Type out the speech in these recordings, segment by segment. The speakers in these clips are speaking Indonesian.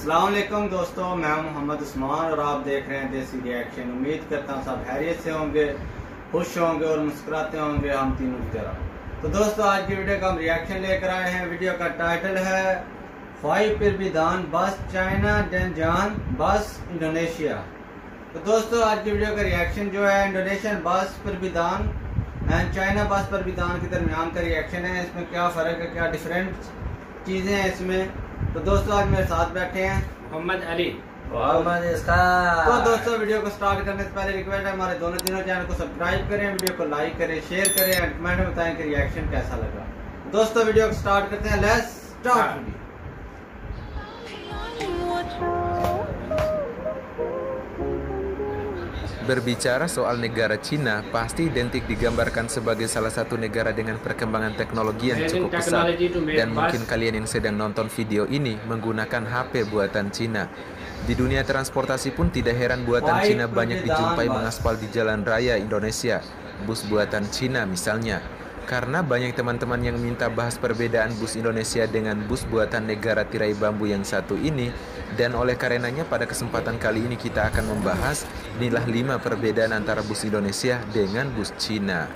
अस्सलाम वालेकुम दोस्तों, मैं मोहम्मद उस्मान और आप देख रहे हैं देसी रिएक्शन। उम्मीद करता हूँ सब हैरियत से होंगे, खुश होंगे और मुस्कुराते होंगे हम तीनों की तरह। तो दोस्तों आज की वीडियो का हम रिएक्शन लेकर आए हैं। वीडियो का टाइटल है 5 प्रविधान बस चाइना डेनजान बस इंडोनेशिया। तो दोस्तों आज की वीडियो का रिएक्शन जो है इंडोनेशियन बस प्रविधान एंड चाइना बस प्रविधान के दरमियान का रिएक्शन है। इसमें क्या फ़र्क है, क्या डिफरेंट चीज़ें हैं इसमें। तो दोस्तों आज मेरे साथ बैठे हैं मोहम्मद अली। तो दोस्तों वीडियो को स्टार्ट करने से पहले रिक्वेस्ट है हमारे दोनों चैनल को सब्सक्राइब करें, वीडियो को लाइक करें, शेयर करें एंड कमेंट में बताएं कि रिएक्शन कैसा लगा। दोस्तों वीडियो को स्टार्ट करते हैं। Let's start. Berbicara soal negara Cina, pasti identik digambarkan sebagai salah satu negara dengan perkembangan teknologi yang cukup pesat. Dan mungkin kalian yang sedang nonton video ini menggunakan HP buatan Cina. Di dunia transportasi pun tidak heran buatan Cina banyak dijumpai mengaspal di jalan raya Indonesia. Bus buatan Cina misalnya. Karena banyak teman-teman yang minta bahas perbedaan bus Indonesia dengan bus buatan negara tirai bambu yang satu ini. Dan oleh karenanya pada kesempatan kali ini kita akan membahas inilah 5 perbedaan antara bus Indonesia dengan bus Cina.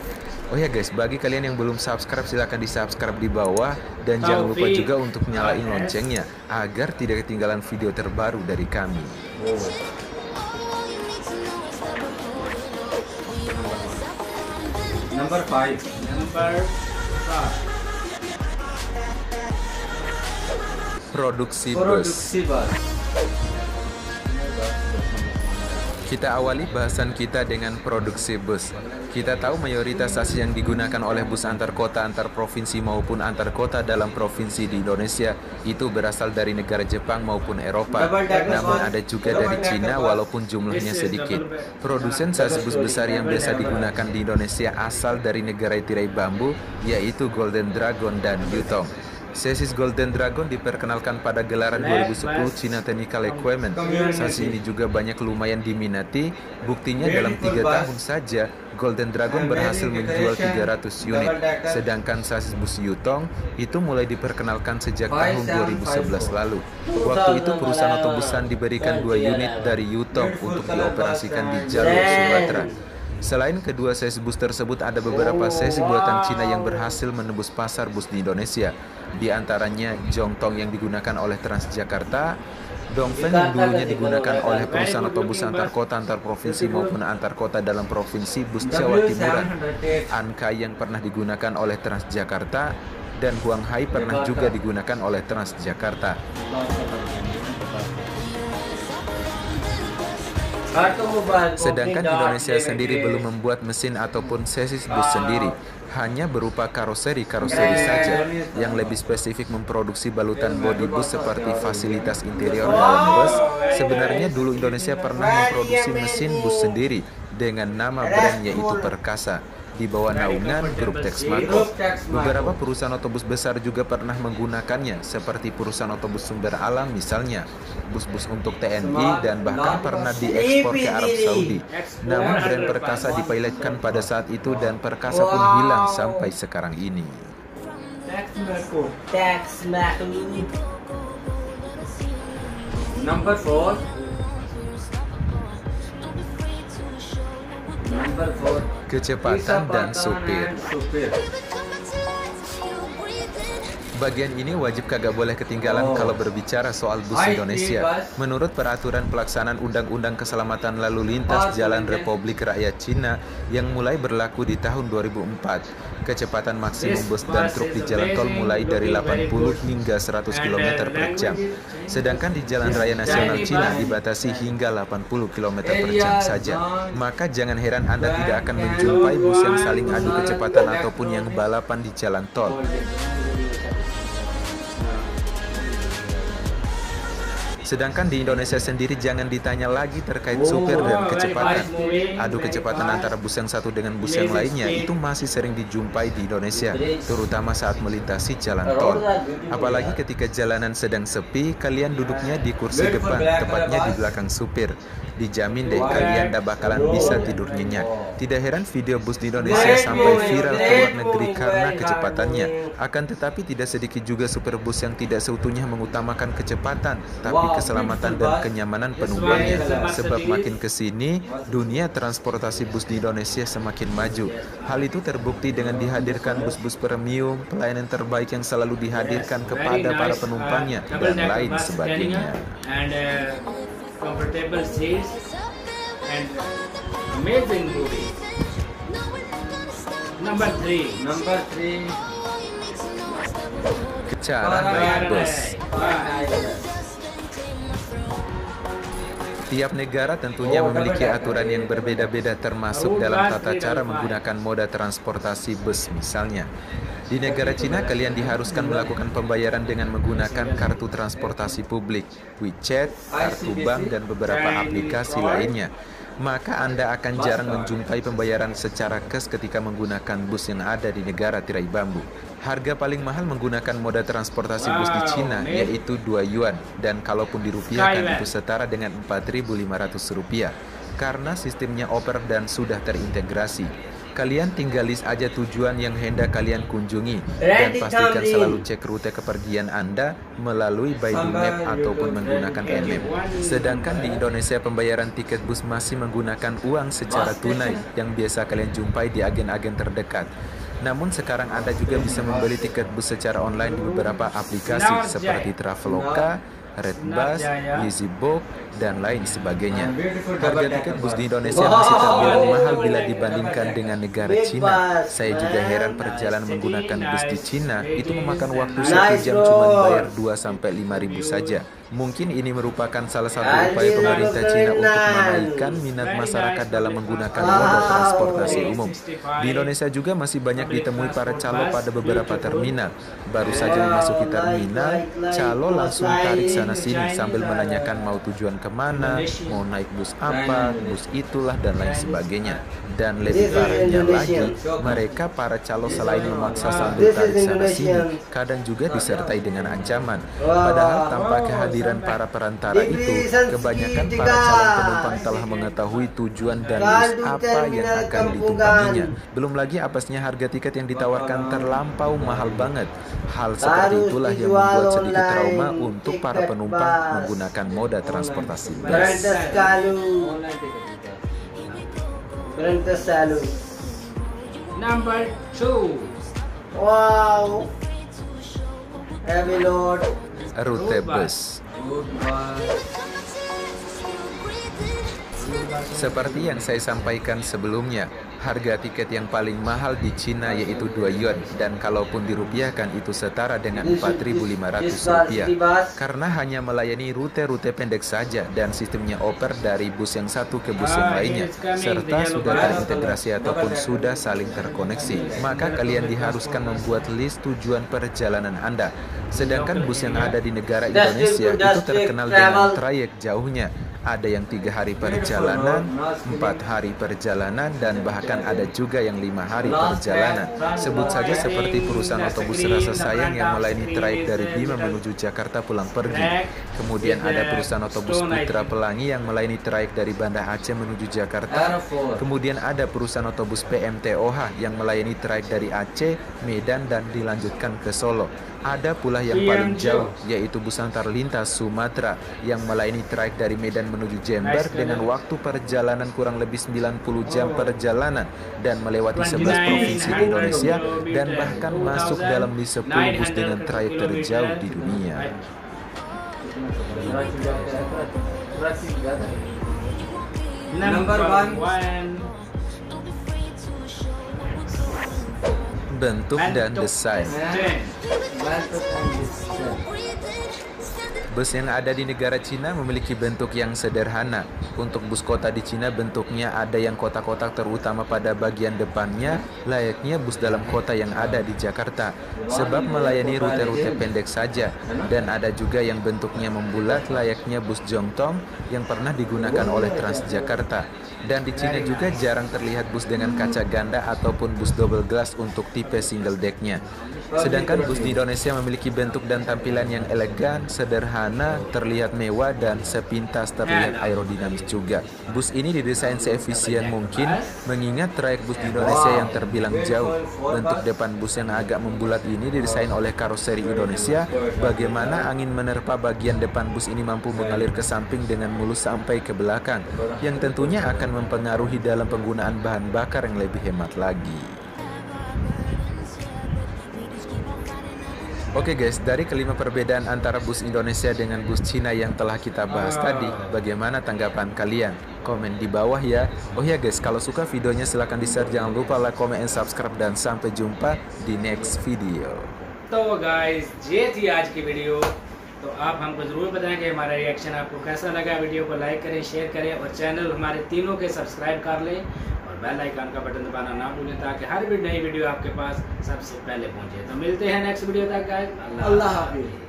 Oh ya guys, bagi kalian yang belum subscribe silahkan di subscribe di bawah. Dan jangan lupa juga untuk nyalain loncengnya agar tidak ketinggalan video terbaru dari kami. Number 5. Produksi bus. Kita awali bahasan kita dengan produksi bus. Kita tahu mayoritas sasis yang digunakan oleh bus antar kota, antar provinsi maupun antar kota dalam provinsi di Indonesia itu berasal dari negara Jepang maupun Eropa. Namun ada juga dari Cina walaupun jumlahnya sedikit. Produsen sasis bus besar yang biasa digunakan di Indonesia asal dari negara tirai bambu, yaitu Golden Dragon dan Yutong. Sasis Golden Dragon diperkenalkan pada gelaran 2010 China Technical Equipment. Sasis ini juga banyak lumayan diminati. Buktinya dalam 3 tahun saja Golden Dragon berhasil menjual 300 unit. Sedangkan sasis bus Yutong itu mulai diperkenalkan sejak tahun 2011 lalu. Waktu itu perusahaan otobusan diberikan 2 unit dari Yutong untuk dioperasikan di jalur Sumatera. Selain kedua sasis bus tersebut, ada beberapa sasis buatan Cina yang berhasil menembus pasar bus di Indonesia. Di antaranya Zhongtong yang digunakan oleh Transjakarta, Dongfeng yang dulunya digunakan oleh perusahaan otobus antar kota, antar provinsi maupun antar kota dalam provinsi bus Jawa Timuran, Ankai yang pernah digunakan oleh Transjakarta, dan Huanghai pernah juga digunakan oleh Transjakarta. Sedangkan Indonesia sendiri belum membuat mesin ataupun sasis bus sendiri, hanya berupa karoseri saja. Yang lebih spesifik memproduksi balutan bodi bus seperti fasilitas interior dalam bus. Sebenarnya dulu Indonesia pernah memproduksi mesin bus sendiri dengan nama brand yaitu Perkasa, di bawah naungan grup Texmaco. Beberapa perusahaan otobus besar juga pernah menggunakannya, seperti perusahaan otobus Sumber Alam misalnya, bus-bus untuk TNI, dan bahkan pernah diekspor ke Arab Saudi. Namun brand Perkasa dipilotkan pada saat itu dan Perkasa pun hilang sampai sekarang ini. Number 4. Kecepatan dan supir. Bagian ini wajib kagak boleh ketinggalan kalau berbicara soal bus Indonesia. Menurut peraturan pelaksanaan Undang-Undang Keselamatan Lalu Lintas Jalan Republik Rakyat Cina yang mulai berlaku di tahun 2004, kecepatan maksimum bus dan truk di jalan tol mulai dari 80 hingga 100 km per jam. Sedangkan di jalan raya nasional Cina dibatasi hingga 80 km per jam saja. Maka jangan heran Anda tidak akan menjumpai bus yang saling adu kecepatan ataupun yang balapan di jalan tol. Sedangkan di Indonesia sendiri jangan ditanya lagi terkait supir dan kecepatan. Adu kecepatan antara bus yang satu dengan bus yang lainnya itu masih sering dijumpai di Indonesia, terutama saat melintasi jalan tol. Apalagi ketika jalanan sedang sepi, kalian duduknya di kursi depan, tepatnya di belakang supir. Dijamin deh kalian gak bakalan bisa tidur nyenyak. Tidak heran video bus di Indonesia sampai viral ke luar negeri karena kecepatannya. Akan tetapi tidak sedikit juga supir bus yang tidak seutuhnya mengutamakan kecepatan, tapi keselamatan dan kenyamanan penumpangnya. Sebab makin ke sini, dunia transportasi bus di Indonesia semakin maju. Hal itu terbukti dengan dihadirkan bus-bus premium, pelayanan terbaik yang selalu dihadirkan kepada para penumpangnya, dan lain sebagainya. Comfortable seats and amazing movie. Number three. Cara naik bus. Tiap negara tentunya memiliki aturan yang berbeda-beda termasuk dalam tata cara menggunakan moda transportasi bus misalnya. Di negara Cina, kalian diharuskan melakukan pembayaran dengan menggunakan kartu transportasi publik, WeChat, kartu bank, dan beberapa aplikasi lainnya. Maka Anda akan jarang menjumpai pembayaran secara cash ketika menggunakan bus yang ada di negara tirai bambu. Harga paling mahal menggunakan moda transportasi bus di Cina yaitu 2 yuan, dan kalaupun dirupiahkan itu setara dengan 4.500 rupiah. Karena sistemnya oper dan sudah terintegrasi. Kalian tinggal list aja tujuan yang hendak kalian kunjungi dan pastikan selalu cek rute kepergian Anda melalui by the map ataupun menggunakan MM. Sedangkan di Indonesia pembayaran tiket bus masih menggunakan uang secara tunai yang biasa kalian jumpai di agen-agen terdekat. Namun sekarang Anda juga bisa membeli tiket bus secara online di beberapa aplikasi seperti Traveloka, Redbus, EasyBook, dan lain sebagainya. Harga tiket bus di Indonesia masih terbilang mahal bila dibandingkan dengan negara Cina. Saya juga heran perjalanan menggunakan bus di Cina itu memakan waktu 1 jam cuma bayar 2-5 ribu saja. Mungkin ini merupakan salah satu upaya pemerintah Cina untuk menaikkan minat masyarakat dalam menggunakan moda transportasi umum. Di Indonesia juga masih banyak ditemui para calo pada beberapa terminal. Baru saja memasuki terminal, calo langsung tarik sana-sini sambil menanyakan mau tujuan kemana, mau naik bus apa, bus itulah, dan lain sebagainya. Dan lebih parahnya lagi, mereka para calo selain memaksa sambil tarik sana-sini, kadang juga disertai dengan ancaman. Padahal tanpa kehadiran para perantara itu, kebanyakan para calon penumpang telah mengetahui tujuan dan bus apa yang akan ditumpanginya. Belum lagi apesnya harga tiket yang ditawarkan terlampau mahal banget. Hal seperti itulah yang membuat sedikit trauma untuk para penumpang menggunakan moda transportasi bus. Number 2. Wow. Heavy load. Rute bus. Seperti yang saya sampaikan sebelumnya, harga tiket yang paling mahal di Cina yaitu 2 yuan, dan kalaupun dirupiahkan itu setara dengan 4.500 rupiah. Karena hanya melayani rute-rute pendek saja dan sistemnya oper dari bus yang satu ke bus yang lainnya, serta sudah terintegrasi ataupun sudah saling terkoneksi, maka kalian diharuskan membuat list tujuan perjalanan Anda. Sedangkan bus yang ada di negara Indonesia itu terkenal dengan trayek jauhnya. Ada yang 3 hari perjalanan, 4 hari perjalanan, dan bahkan ada juga yang 5 hari perjalanan. Sebut saja seperti perusahaan otobus Rasa Sayang yang melayani trayek dari Bima menuju Jakarta pulang pergi. Kemudian ada perusahaan otobus Putra Pelangi yang melayani trayek dari Banda Aceh menuju Jakarta. Kemudian ada perusahaan otobus PMTOH yang melayani trayek dari Aceh, Medan, dan dilanjutkan ke Solo. Ada pula yang paling jauh, yaitu bus antar lintas Sumatera yang melayani trayek dari Medan menuju Jember dengan waktu perjalanan kurang lebih 90 jam perjalanan dan melewati 11 provinsi di Indonesia dan bahkan masuk dalam list 10 bus dengan trayek terjauh di dunia. Number 1. Bentuk dan desain. Bus yang ada di negara Cina memiliki bentuk yang sederhana. Untuk bus kota di Cina bentuknya ada yang kotak-kotak terutama pada bagian depannya, layaknya bus dalam kota yang ada di Jakarta, sebab melayani rute-rute pendek saja. Dan ada juga yang bentuknya membulat layaknya bus Jongtong yang pernah digunakan oleh Transjakarta. Dan di Cina juga jarang terlihat bus dengan kaca ganda ataupun bus double glass untuk tipe single deck-nya. Sedangkan bus di Indonesia memiliki bentuk dan tampilan yang elegan, sederhana, sederhana, terlihat mewah, dan sepintas terlihat aerodinamis juga. Bus ini didesain seefisien mungkin, mengingat trayek bus di Indonesia yang terbilang jauh. Bentuk depan bus yang agak membulat ini didesain oleh karoseri Indonesia. Bagaimana angin menerpa bagian depan bus ini mampu mengalir ke samping dengan mulus sampai ke belakang, yang tentunya akan mempengaruhi dalam penggunaan bahan bakar yang lebih hemat lagi. Oke guys, dari kelima perbedaan antara bus Indonesia dengan bus Cina yang telah kita bahas tadi, bagaimana tanggapan kalian? Komen di bawah ya. Oh ya guys, kalau suka videonya silahkan di-share, jangan lupa like, comment, and subscribe, dan sampai jumpa di next video. तो गाइस ये थी आज की वीडियो। तो आप हमको ज़रूर बताएं कि हमारा रिएक्शन आपको कैसा लगा। वीडियो को लाइक करें, शेयर करें और चैनल हमारे तीनों के सब्सक्राइब कर लें और बेल आइकन का बटन दबाना ना भूलें ताकि हर भी नई वीडियो आपके पास सबसे पहले पहुंचे। तो मिलते हैं नेक्स्ट वीडियो तक गाइस। अल्लाह हाफिज़।